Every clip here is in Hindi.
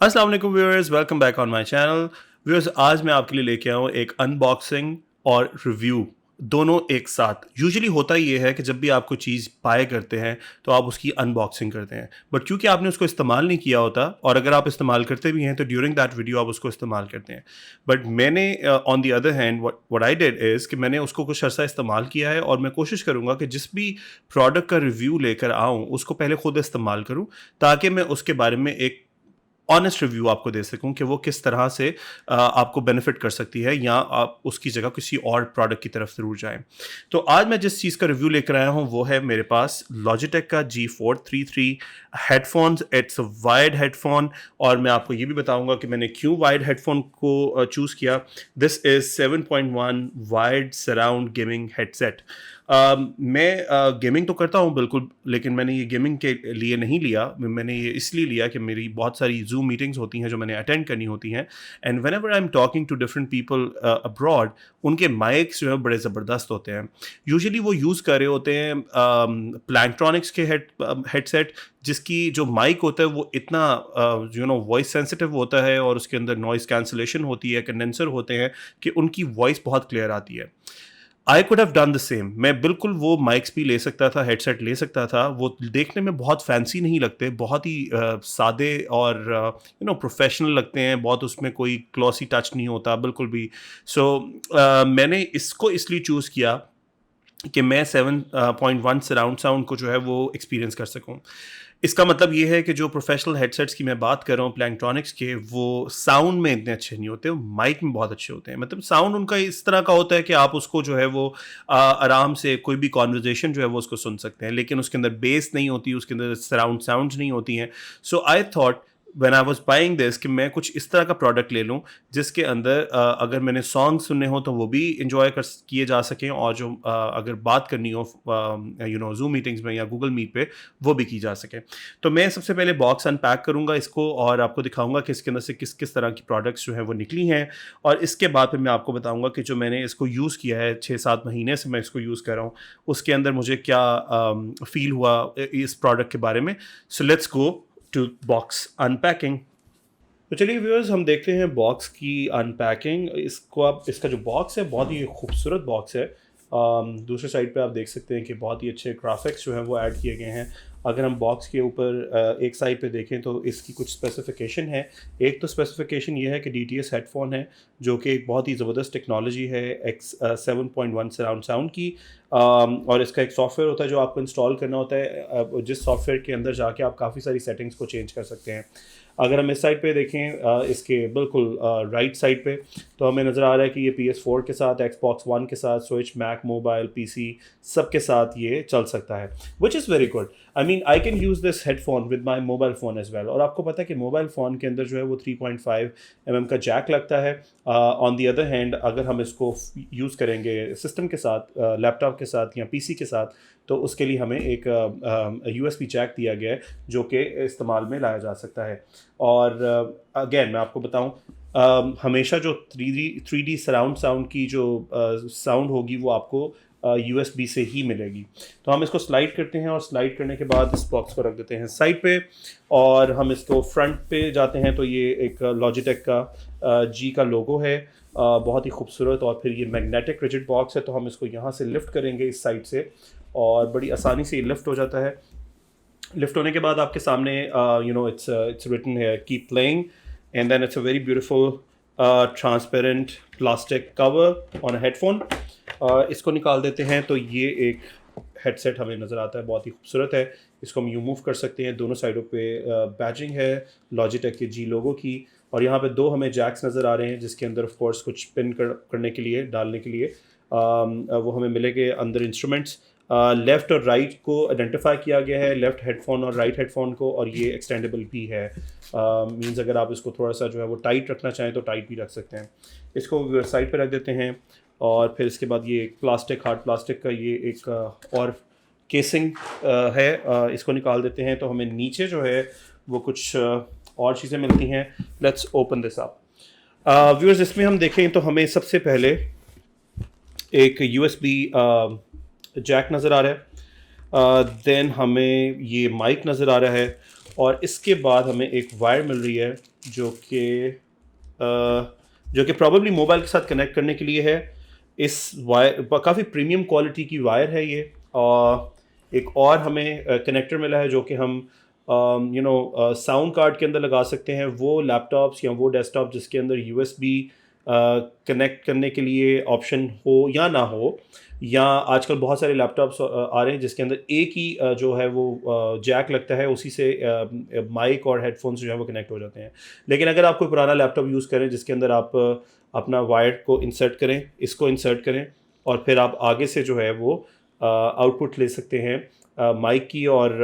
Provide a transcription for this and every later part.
अस्सलाम वालेकुम viewers, welcome back on my channel. Viewers, आज मैं आपके लिए लेके आया हूँ एक अनबॉक्सिंग और रिव्यू दोनों एक साथ। यूजुअली होता ये है कि जब भी आप कोई चीज़ बाय करते हैं तो आप उसकी अनबॉक्सिंग करते हैं, बट क्योंकि आपने उसको इस्तेमाल नहीं किया होता और अगर आप इस्तेमाल करते भी हैं तो ड्यूरिंग दैट वीडियो आप उसको इस्तेमाल करते हैं। बट मैंने on the other hand what I did is कि मैंने उसको कुछ अर्सा इस्तेमाल किया है और मैं कोशिश करूँगा कि जिस भी प्रोडक्ट का रिव्यू लेकर आऊँ उसको पहले खुद इस्तेमाल करूँ, ताकि मैं उसके बारे में एक ऑनेस्ट रिव्यू आपको दे सकूं कि वो किस तरह से आपको बेनिफिट कर सकती है, या आप उसकी जगह किसी और प्रोडक्ट की तरफ ज़रूर जाएं। तो आज मैं जिस चीज़ का रिव्यू लेकर आया हूं वो है मेरे पास लॉजिटेक का G433 headphones. It's wired headphone, और मैं आपको ये भी बताऊंगा कि मैंने क्यों वायर्ड हेडफोन को चूज़ किया। This is 7.1 wired surround gaming headset. मैं गेमिंग तो करता हूँ बिल्कुल, लेकिन मैंने ये गेमिंग के लिए नहीं लिया। मैंने ये इसलिए लिया कि मेरी बहुत सारी जूम मीटिंग्स होती हैं जो मैंने अटेंड करनी होती हैं, and whenever I am talking to different people abroad, उनके माइक्स जो है बड़े ज़बरदस्त होते हैं। यूजुअली वो यूज़ कर रहे होते हैं प्लैंक्ट्रॉनिक्स के हेडसेट, जिसकी जो माइक होता है वो इतना वॉइस सेंसिटिव होता है और उसके अंदर नॉइस कैंसलेशन होती है, कंडेंसर होते हैं, कि उनकी वॉइस बहुत क्लियर आती है। I could have done the same. मैं बिल्कुल वो माइक्स भी ले सकता था, हेडसेट ले सकता था। वो देखने में बहुत फैंसी नहीं लगते, बहुत ही सादे और प्रोफेशनल लगते हैं। बहुत उसमें कोई ग्लॉसी टच नहीं होता बिल्कुल भी। सो मैंने इसको इसलिए चूज़ किया कि मैं 7.1 सराउंड साउंड को जो है वो एक्सपीरियंस कर सकूं। इसका मतलब ये है कि जो प्रोफेशनल हेडसेट्स की मैं बात कर रहा हूँ प्लैंक्ट्रॉनिक्स के, वो साउंड में इतने अच्छे नहीं होते, माइक में बहुत अच्छे होते हैं। मतलब साउंड उनका इस तरह का होता है कि आप उसको जो है वो आराम से कोई भी कॉन्वर्जेशन जो है वो उसको सुन सकते हैं, लेकिन उसके अंदर बेस नहीं होती, उसके अंदर सराउंड साउंड्स नहीं होती हैं। So I thought when I was buying this कि मैं कुछ इस तरह का प्रोडक्ट ले लूं जिसके अंदर अगर मैंने सॉन्ग सुनने हो तो वो भी इंजॉय कर किए जा सकें, और जो अगर बात करनी हो जूम मीटिंग्स में या गूगल मीट पे, वो भी की जा सके। तो मैं सबसे पहले बॉक्स अनपैक करूंगा इसको और आपको दिखाऊंगा कि इसके अंदर से किस किस तरह की प्रोडक्ट्स जो है वो निकली हैं, और इसके बाद फिर मैं आपको बताऊंगा कि जो मैंने इसको यूज़ किया है 6-7 महीने से मैं इसको यूज़ कर रहा हूँ, उसके अंदर मुझे क्या फील हुआ इस प्रोडक्ट के बारे में। So let's go to box unpacking. तो चलिए व्यूअर्स, हम देखते हैं बॉक्स की अनपैकिंग। इसको आप, इसका जो बॉक्स है बहुत ही खूबसूरत बॉक्स है। दूसरे साइड पे आप देख सकते हैं कि बहुत ही अच्छे ग्राफिक्स जो हैं वो ऐड किए गए हैं। अगर हम बॉक्स के ऊपर एक साइड पे देखें तो इसकी कुछ स्पेसिफिकेशन है। एक तो स्पेसिफिकेशन ये है कि DTS हेडफोन है, जो कि एक बहुत ही ज़बरदस्त टेक्नोलॉजी है एक्स 7.1 सराउंड साउंड की। और इसका एक सॉफ्टवेयर होता है जो आपको इंस्टॉल करना होता है, जिस सॉफ्टवेयर के अंदर जाके आप काफ़ी सारी सेटिंग्स को चेंज कर सकते हैं। अगर हम इस साइड पे देखें, इसके बिल्कुल राइट साइड पे, तो हमें नज़र आ रहा है कि ये PS4 के साथ, Xbox One के साथ, स्विच, मैक, मोबाइल, PC सब के साथ ये चल सकता है, which is very good. I mean I can use this headphone with my mobile phone as well. और आपको पता है कि मोबाइल फ़ोन के अंदर जो है वो 3.5 mm का जैक लगता है। ऑन दी अदर हैंड अगर हम इसको यूज़ करेंगे सिस्टम के साथ, लैपटॉप के साथ या PC के साथ, तो उसके लिए हमें एक USB जैक दिया गया है जो कि इस्तेमाल में लाया जा सकता है। और अगेन मैं आपको बताऊं, हमेशा जो 3D सराउंड साउंड की जो साउंड होगी वो आपको USB से ही मिलेगी। तो हम इसको स्लाइड करते हैं और स्लाइड करने के बाद इस बॉक्स को रख देते हैं साइड पे, और हम इसको फ्रंट पे जाते हैं तो ये एक लॉजिटेक का G का लोगो है, बहुत ही खूबसूरत। और फिर ये मैग्नेटिक रिजिड बॉक्स है, तो हम इसको यहाँ से लिफ्ट करेंगे इस साइड से, और बड़ी आसानी से ये लिफ्ट हो जाता है। लिफ्ट होने के बाद आपके सामने it's written here keep playing, and then it's a very beautiful transparent plastic cover on a headphone। इसको निकाल देते हैं तो ये एक हेडसेट हमें नज़र आता है, बहुत ही खूबसूरत है। इसको हम यूँ मूव कर सकते हैं। दोनों साइडों पे बैजिंग है लॉजिटेक के G लोगो की, और यहाँ पे दो हमें जैक्स नज़र आ रहे हैं जिसके अंदर ऑफ कोर्स कुछ पिन करने के लिए, डालने के लिए वो हमें मिलेंगे अंदर इंस्ट्रूमेंट्स। लेफ़्ट और राइट को आइडेंटिफाई किया गया है, लेफ़्ट हेडफोन और राइट हेडफोन को, और ये एक्सटेंडेबल भी है। मींस अगर आप इसको थोड़ा सा जो है वो टाइट रखना चाहें तो टाइट भी रख सकते हैं। इसको साइड पे रख देते हैं, और फिर इसके बाद ये एक प्लास्टिक, हार्ड प्लास्टिक का ये एक और केसिंग है, इसको निकाल देते हैं तो हमें नीचे जो है वो कुछ और चीज़ें मिलती हैं। Let's open this up. Viewers, इसमें हम देखें तो हमें सबसे पहले एक USB जैक नज़र आ रहा है, देन हमें ये माइक नज़र आ रहा है, और इसके बाद हमें एक वायर मिल रही है जो कि प्रॉबेबली मोबाइल के साथ कनेक्ट करने के लिए है। इस वायर काफ़ी प्रीमियम क्वालिटी की वायर है ये। एक और हमें कनेक्टर मिला है जो कि हम साउंड कार्ड के अंदर लगा सकते हैं। वो लैपटॉप्स या वो डेस्कटॉप जिसके अंदर यूएसबी कनेक्ट करने के लिए ऑप्शन हो या ना हो, या आजकल बहुत सारे लैपटॉप्स आ रहे हैं जिसके अंदर एक ही जो है वो जैक लगता है, उसी से माइक और हेडफोन्स जो है वो कनेक्ट हो जाते हैं। लेकिन अगर आप कोई पुराना लैपटॉप यूज़ करें जिसके अंदर आप अपना वायर को इंसर्ट करें, इसको इंसर्ट करें और फिर आप आगे से जो है वो आउटपुट ले सकते हैं माइक की और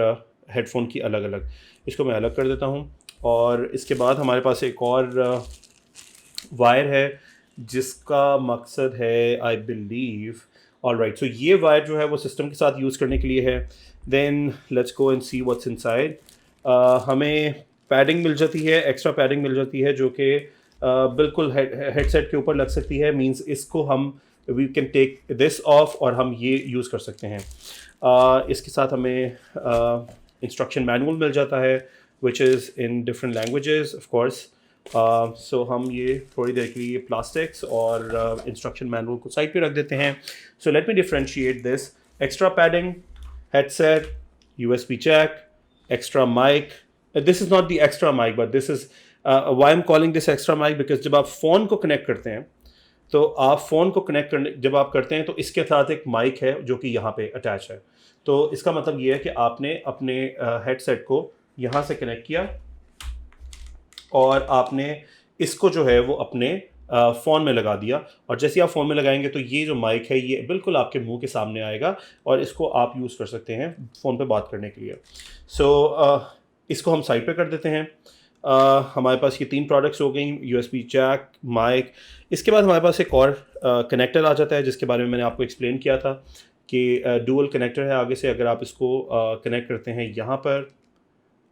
हेडफोन की अलग अलग। इसको मैं अलग कर देता हूँ। और इसके बाद हमारे पास एक और वायर है जिसका मकसद है आई बिलीव, ऑलराइट, सो ये वायर जो है वो सिस्टम के साथ यूज़ करने के लिए है। Then let's go and see what's inside. हमें पैडिंग मिल जाती है, एक्स्ट्रा पैडिंग मिल जाती है जो कि बिल्कुल हेडसेट के ऊपर लग सकती है। मींस इसको हम we can take this off और हम ये यूज़ कर सकते हैं। इसके साथ हमें इंस्ट्रक्शन मैनुअल मिल जाता है which is in different languages of course. So हम ये थोड़ी देर के लिए प्लास्टिक्स और इंस्ट्रक्शन मैनुअल को साइड पे रख देते हैं। So let me differentiate this. Extra padding, headset, USB jack, extra mic. This is not the extra mic but this is why I am calling this extra mic because जब आप फ़ोन को कनेक्ट करते हैं तो आप फ़ोन को कनेक्ट करने जब आप करते हैं तो इसके साथ एक माइक है जो कि यहाँ पे अटैच है। तो इसका मतलब ये है कि आपने अपने हेडसेट को यहाँ से कनेक्ट किया और आपने इसको जो है वो अपने फ़ोन में लगा दिया, और जैसे आप फ़ोन में लगाएंगे तो ये जो माइक है ये बिल्कुल आपके मुंह के सामने आएगा और इसको आप यूज़ कर सकते हैं फ़ोन पे बात करने के लिए। सो इसको हम साइड पे कर देते हैं। हमारे पास ये 3 प्रोडक्ट्स हो गई, यूएसबी जैक, माइक। इसके बाद हमारे पास एक और कनेक्टर आ जाता है जिसके बारे में मैंने आपको एक्सप्लेन किया था कि डुअल कनेक्टर है। आगे से अगर आप इसको कनेक्ट करते हैं यहाँ पर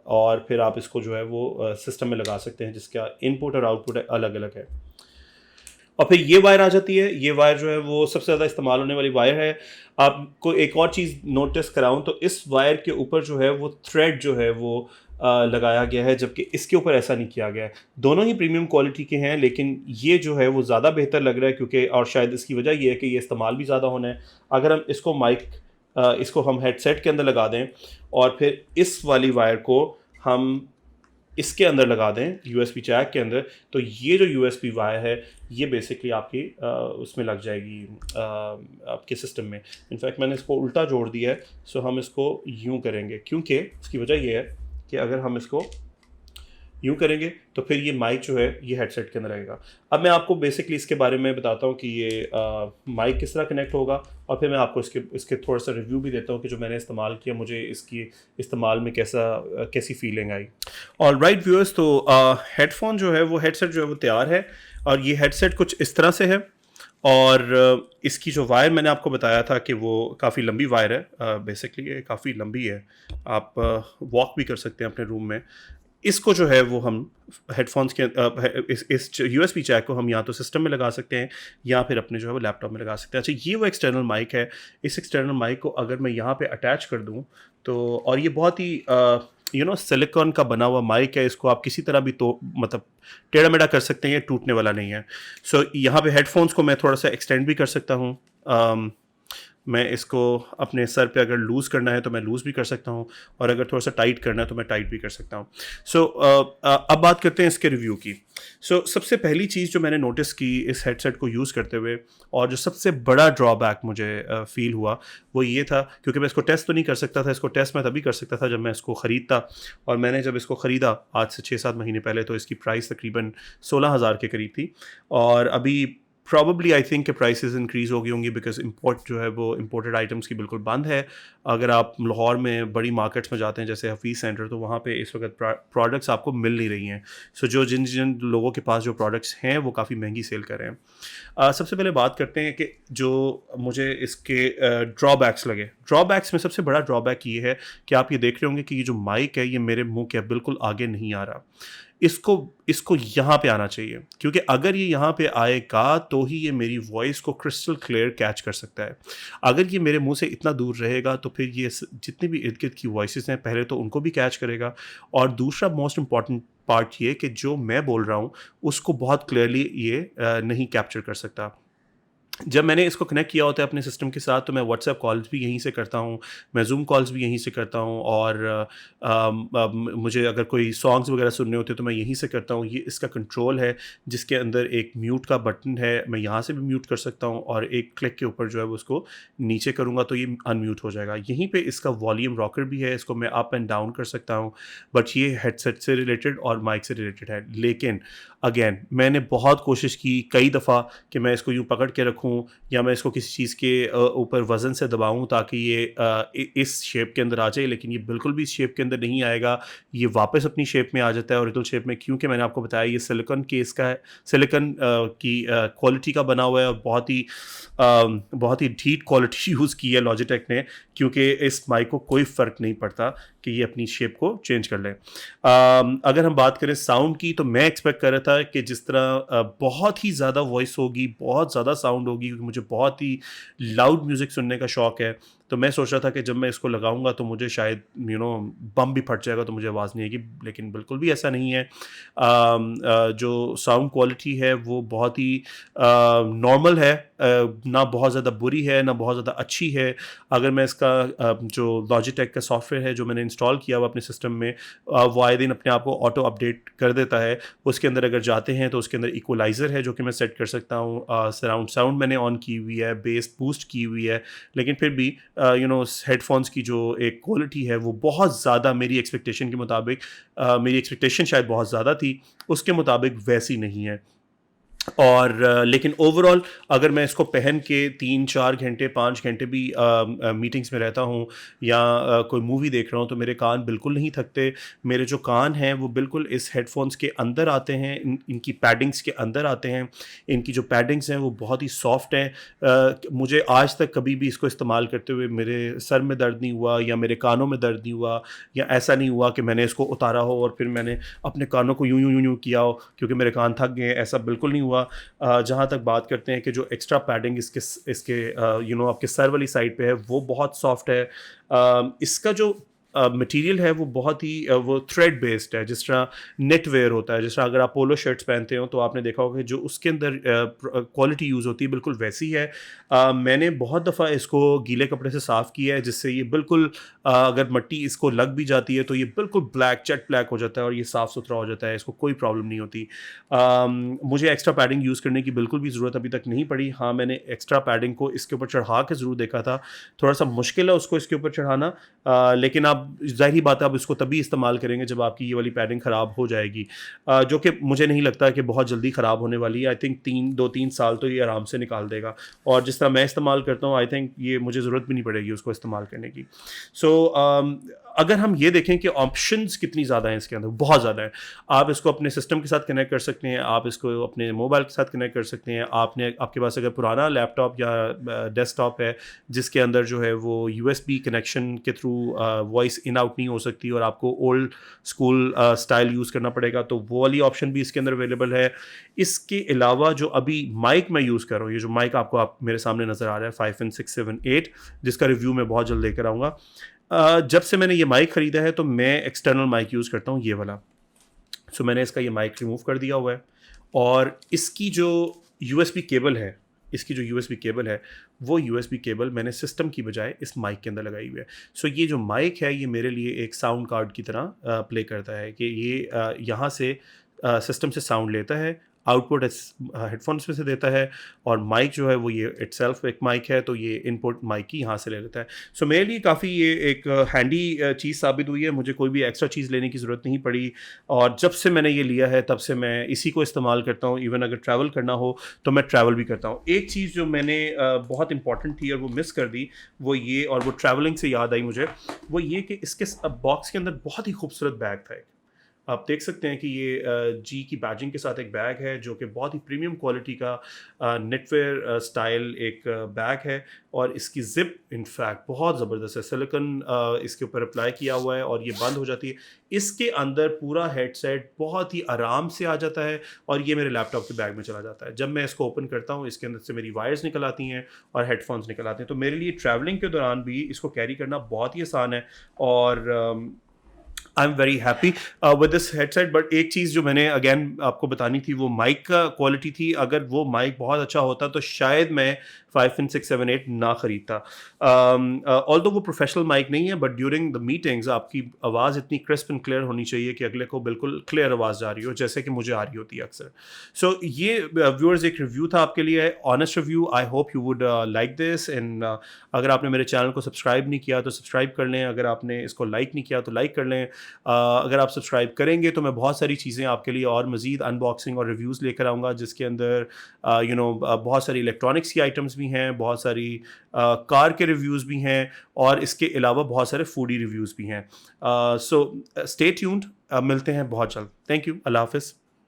और फिर आप इसको जो है वो सिस्टम में लगा सकते हैं जिसका इनपुट और आउटपुट अलग अलग है। और फिर ये वायर आ जाती है। ये वायर जो है वो सबसे ज़्यादा इस्तेमाल होने वाली वायर है। आपको एक और चीज़ नोटिस कराऊं तो इस वायर के ऊपर जो है वो थ्रेड जो है वो लगाया गया है, जबकि इसके ऊपर ऐसा नहीं किया गया है। दोनों ही प्रीमियम क्वालिटी के हैं लेकिन ये जो है वो ज़्यादा बेहतर लग रहा है क्योंकि, और शायद इसकी वजह ये है कि ये इस्तेमाल भी ज़्यादा होना है। अगर हम इसको इसको हम हेडसेट के अंदर लगा दें और फिर इस वाली वायर को हम इसके अंदर लगा दें यूएसबी जैक के अंदर, तो ये जो यूएसबी वायर है ये बेसिकली आपकी उसमें लग जाएगी आपके सिस्टम में। इनफैक्ट मैंने इसको उल्टा जोड़ दिया है। सो हम इसको यूं करेंगे क्योंकि इसकी वजह ये है कि अगर हम इसको यूं करेंगे तो फिर ये माइक जो है ये हेडसेट के अंदर रहेगा। अब मैं आपको बेसिकली इसके बारे में बताता हूँ कि ये माइक किस तरह कनेक्ट होगा और फिर मैं आपको इसके थोड़ा सा रिव्यू भी देता हूँ कि जो मैंने इस्तेमाल किया मुझे इसकी इस्तेमाल में कैसी फीलिंग आई। ऑलराइट व्यूअर्स, तो हेडफोन जो है वो हेडसेट जो है वो तैयार है और ये हेडसेट कुछ इस तरह से है। और इसकी जो वायर मैंने आपको बताया था कि वो काफ़ी लंबी वायर है। बेसिकली ये काफ़ी लंबी है, आप वॉक भी कर सकते हैं अपने रूम में। इसको जो है वो हम हेडफोन्स के इस यूएसबी जैक को हम या तो सिस्टम में लगा सकते हैं या फिर अपने जो है वो लैपटॉप में लगा सकते हैं। अच्छा, ये वो एक्सटर्नल माइक है। इस एक्सटर्नल माइक को अगर मैं यहाँ पे अटैच कर दूँ तो, और ये बहुत ही सिलिकॉन का बना हुआ माइक है। इसको आप किसी तरह भी तो मतलब टेढ़ा मेढ़ा कर सकते हैं, ये टूटने वाला नहीं है। सो यहाँ पे हेडफोन्स को मैं थोड़ा सा एक्सटेंड भी कर सकता हूँ। मैं इसको अपने सर पे अगर लूज़ करना है तो मैं लूज़ भी कर सकता हूँ और अगर थोड़ा सा टाइट करना है तो मैं टाइट भी कर सकता हूँ। सो अब बात करते हैं इसके रिव्यू की। सबसे पहली चीज़ जो मैंने नोटिस की इस हेडसेट को यूज़ करते हुए और जो सबसे बड़ा ड्रॉबैक मुझे फील हुआ वो ये था, क्योंकि मैं इसको टेस्ट तो नहीं कर सकता था। इसको टेस्ट मैं तभी कर सकता था जब मैं इसको ख़रीदता, और मैंने जब इसको ख़रीदा आज से 6-7 महीने पहले तो इसकी प्राइस तकरीबन 16,000 के करीब थी। और अभी प्रॉबली आई थिंक के प्राइसेस इंक्रीज़ हो गई होंगी बिकॉज इंपोर्ट जो है वो इंपोर्टेड आइटम्स की बिल्कुल बंद है। अगर आप लाहौर में बड़ी मार्केट्स में जाते हैं जैसे हफीज़ सेंटर, तो वहाँ पे इस वक्त प्रोडक्ट्स आपको मिल नहीं रही हैं। सो जिन लोगों के पास जो प्रोडक्ट्स हैं वो काफ़ी महंगी सेल कर रहे हैं। सबसे पहले बात करते हैं कि जो मुझे इसके ड्रॉबैक्स लगे। ड्रॉबैक्स में सबसे बड़ा ड्रॉबैक ये है कि आप ये देख रहे होंगे कि ये जो माइक है ये मेरे मुँह के बिल्कुल आगे नहीं आ रहा। इसको इसको यहाँ पे आना चाहिए, क्योंकि अगर ये यहाँ पे आएगा तो ही ये मेरी वॉइस को क्रिस्टल क्लियर कैच कर सकता है। अगर ये मेरे मुंह से इतना दूर रहेगा तो फिर ये जितनी भी इर्द गिर्द की वॉइसेस हैं पहले तो उनको भी कैच करेगा, और दूसरा मोस्ट इम्पॉर्टेंट पार्ट ये कि जो मैं बोल रहा हूँ उसको बहुत क्लियरली ये नहीं कैप्चर कर सकता। जब मैंने इसको कनेक्ट किया होता है अपने सिस्टम के साथ तो मैं व्हाट्सएप कॉल्स भी यहीं से करता हूँ, मैं ज़ूम कॉल्स भी यहीं से करता हूँ, और मुझे अगर कोई सॉन्ग्स वगैरह सुनने होते हैं तो मैं यहीं से करता हूँ। ये इसका कंट्रोल है जिसके अंदर एक म्यूट का बटन है, मैं यहाँ से भी म्यूट कर सकता हूँ, और एक क्लिक के ऊपर जो है वो उसको नीचे करूँगा तो ये अनम्यूट हो जाएगा। यहीं पर इसका वॉल्यूम रॉकर भी है, इसको मैं अप एंड डाउन कर सकता हूँ, बट ये हेडसेट से रिलेटेड और माइक से रिलेटेड है। लेकिन अगेन मैंने बहुत कोशिश की कई दफ़ा कि मैं इसको यूँ पकड़ के रखूँ या मैं इसको किसी चीज़ के ऊपर वज़न से दबाऊँ ताकि ये इस शेप के अंदर आ जाए, लेकिन ये बिल्कुल भी इस शेप के अंदर नहीं आएगा। ये वापस अपनी शेप में आ जाता है, ओरिजिनल शेप में, क्योंकि मैंने आपको बताया ये सिलिकॉन केस का है, सिलिकॉन की क्वालिटी का बना हुआ है, और बहुत ही ढीठ क्वालिटी यूज़ की है लॉजिटेक ने, क्योंकि इस माइक को कोई फ़र्क नहीं पड़ता कि ये अपनी शेप को चेंज कर ले। अगर हम बात करें साउंड की तो मैं एक्सपेक्ट कर रहा था कि जिस तरह बहुत ही ज़्यादा वॉइस होगी, बहुत ज़्यादा साउंड होगी, क्योंकि मुझे बहुत ही लाउड म्यूज़िक सुनने का शौक़ है, तो मैं सोच रहा था कि जब मैं इसको लगाऊंगा तो मुझे शायद बम भी फट जाएगा तो मुझे आवाज़ नहीं आएगी, लेकिन बिल्कुल भी ऐसा नहीं है। जो साउंड क्वालिटी है वो बहुत ही नॉर्मल है, ना बहुत ज़्यादा बुरी है ना बहुत ज़्यादा अच्छी है। अगर मैं इसका जो लॉजिटेक का सॉफ्टवेयर है जो मैंने इंस्टॉल किया हुआ अपने सिस्टम में, वो आए दिन अपने आप को ऑटो अपडेट कर देता है। उसके अंदर अगर जाते हैं तो उसके अंदर इक्वलाइज़र है जो कि मैं सेट कर सकता हूँ, सराउंड साउंड मैंने ऑन की हुई है, बेस बूस्ट की हुई है, लेकिन फिर भी हेडफोन्स की जो एक क्वालिटी है वो बहुत ज़्यादा मेरी एक्सपेक्टेशन के मुताबिक, मेरी एक्सपेक्टेशन शायद बहुत ज़्यादा थी, उसके मुताबिक वैसी नहीं है। और लेकिन ओवरऑल अगर मैं इसको पहन के 3-4 घंटे 5 घंटे भी मीटिंग्स में रहता हूँ या कोई मूवी देख रहा हूँ तो मेरे कान बिल्कुल नहीं थकते। मेरे जो कान हैं वो बिल्कुल इस हेडफोन्स के अंदर आते हैं, इनकी पैडिंग्स के अंदर आते हैं। इनकी जो पैडिंग्स हैं वो बहुत ही सॉफ्ट हैं। मुझे आज तक कभी भी इसको इस्तेमाल करते हुए मेरे सर में दर्द नहीं हुआ या मेरे कानों में दर्द नहीं हुआ, या ऐसा नहीं हुआ कि मैंने इसको उतारा हो और फिर मैंने अपने कानों को यूं यूं यूं यूं किया हो क्योंकि मेरे कान थक गए, ऐसा बिल्कुल नहीं हुआ। जहाँ तक बात करते हैं कि जो एक्स्ट्रा पैडिंग इसके आपके सर वाली साइड पे है वो बहुत सॉफ्ट है। इसका जो मटेरियल है वो बहुत ही वो थ्रेड बेस्ड है, जिस तरह नेट वेयर होता है, जिस तरह अगर आप पोलो शर्ट्स पहनते हो तो आपने देखा होगा कि जो उसके अंदर क्वालिटी यूज़ होती है बिल्कुल वैसी है। मैंने बहुत दफ़ा इसको गीले कपड़े से साफ़ किया है जिससे ये बिल्कुल अगर मिट्टी इसको लग भी जाती है तो ये बिल्कुल ब्लैक जेट ब्लैक हो जाता है और ये साफ़ सुथरा हो जाता है, इसको कोई प्रॉब्लम नहीं होती। मुझे एक्स्ट्रा पैडिंग यूज़ करने की बिल्कुल भी ज़रूरत अभी तक नहीं पड़ी। हाँ, मैंने एक्स्ट्रा पैडिंग को इसके ऊपर चढ़ा के ज़रूर देखा था, थोड़ा सा मुश्किल है उसको इसके ऊपर चढ़ाना, लेकिन आप ज़ाहिर बात है आप इसको तभी इस्तेमाल करेंगे जब आपकी ये वाली पैडिंग ख़राब हो जाएगी, जो कि मुझे नहीं लगता कि बहुत जल्दी ख़राब होने वाली है। आई थिंक 2-3 साल तो ये आराम से निकाल देगा, और जिस तरह मैं इस्तेमाल करता हूँ आई थिंक ये मुझे ज़रूरत भी नहीं पड़ेगी उसको इस्तेमाल करने की। सो अगर हम ये देखें कि ऑप्शंस कितनी ज़्यादा हैं इसके अंदर, बहुत ज़्यादा है। आप इसको अपने सिस्टम के साथ कनेक्ट कर सकते हैं, आप इसको अपने मोबाइल के साथ कनेक्ट कर सकते हैं। आपके पास अगर पुराना लैपटॉप या डेस्कटॉप है जिसके अंदर जो है वो USB कनेक्शन के थ्रू वॉइस इन आउट नहीं हो सकती और आपको ओल्ड स्कूल स्टाइल यूज़ करना पड़ेगा, तो वो वाली ऑप्शन भी इसके अंदर अवेलेबल है। इसके अलावा जो अभी माइक मैं यूज़ कर रहा हूँ, ये जो माइक आप मेरे सामने नज़र आ रहा है 5 and 6, 7, 8, जिसका रिव्यू मैं बहुत जल्द लेकर आऊँगा। जब से मैंने ये माइक ख़रीदा है तो मैं एक्सटर्नल माइक यूज़ करता हूँ, ये वाला। सो मैंने इसका ये माइक रिमूव कर दिया हुआ है, और इसकी जो USB केबल है, वो USB केबल मैंने सिस्टम की बजाय इस माइक के अंदर लगाई हुई है। सो ये जो माइक है ये मेरे लिए एक साउंड कार्ड की तरह प्ले करता है कि ये यहाँ से सिस्टम से साउंड लेता है, आउटपुट हेडफोन्स में से देता है, और माइक जो है वो ये इटसेल्फ एक माइक है, तो ये इनपुट माइक की यहाँ से ले लेता है। सो मेरे लिए काफ़ी ये एक हैंडी चीज़ साबित हुई है, मुझे कोई भी एक्स्ट्रा चीज़ लेने की ज़रूरत नहीं पड़ी, और जब से मैंने ये लिया है तब से मैं इसी को इस्तेमाल करता हूँ। इवन अगर ट्रैवल करना हो तो मैं ट्रैवल भी करता हूँ। एक चीज़ जो मैंने बहुत इंपॉर्टेंट थी और वो मिस कर दी वो ये, और वो ट्रैवलिंग से याद आई मुझे, वो ये कि इसके बॉक्स के अंदर बहुत ही खूबसूरत बैग था। आप देख सकते हैं कि ये जी की बैजिंग के साथ एक बैग है जो कि बहुत ही प्रीमियम क्वालिटी का नेटवेयर स्टाइल एक बैग है, और इसकी ज़िप इनफैक्ट बहुत ज़बरदस्त है, सिलिकॉन इसके ऊपर अप्लाई किया हुआ है और ये बंद हो जाती है। इसके अंदर पूरा हेडसेट बहुत ही आराम से आ जाता है और ये मेरे लैपटॉप के बैग में चला जाता है। जब मैं इसको ओपन करता हूँ, इसके अंदर से मेरी वायर्स निकल आती हैं और हेडफोन्स निकल आते हैं, तो मेरे लिए ट्रैवलिंग के दौरान भी इसको कैरी करना बहुत ही आसान है। और I am very happy with this headset. But एक चीज़ जो मैंने अगेन आपको बतानी थी वो माइक का क्वालिटी थी। अगर वो माइक बहुत अच्छा होता तो शायद मैं 5, 6, 7, 8 ना ख़रीदता। ऑल्दो वो प्रोफेशनल माइक नहीं है, बट ड्यूरिंग द मीटिंग्स आपकी आवाज़ इतनी क्रिस्प एंड क्लियर होनी चाहिए कि अगले को बिल्कुल क्लियर आवाज़ जा रही हो, जैसे कि मुझे आ रही होती है अक्सर। सो ये व्यूअर्स एक रिव्यू था आपके लिए, honest review. I hope you would like this. And अगर आपने मेरे चैनल को सब्सक्राइब नहीं किया तो सब्सक्राइब कर लें, अगर आपने इसको लाइक नहीं किया तो लाइक कर लें। अगर आप सब्सक्राइब करेंगे तो मैं बहुत सारी चीज़ें आपके लिए और मज़ीद अनबॉक्सिंग और रिव्यूज़ लेकर आऊँगा, जिसके अंदर बहुत सारी इलेक्ट्रॉनिक्स की आइटम्स भी हैं, बहुत सारी कार के रिव्यूज़ भी हैं, और इसके अलावा बहुत सारे फूडी रिव्यूज़ भी हैं। सो स्टे ट्यून्ड, मिलते हैं बहुत जल्द। थैंक यू, अल्लाह हाफ़िज़।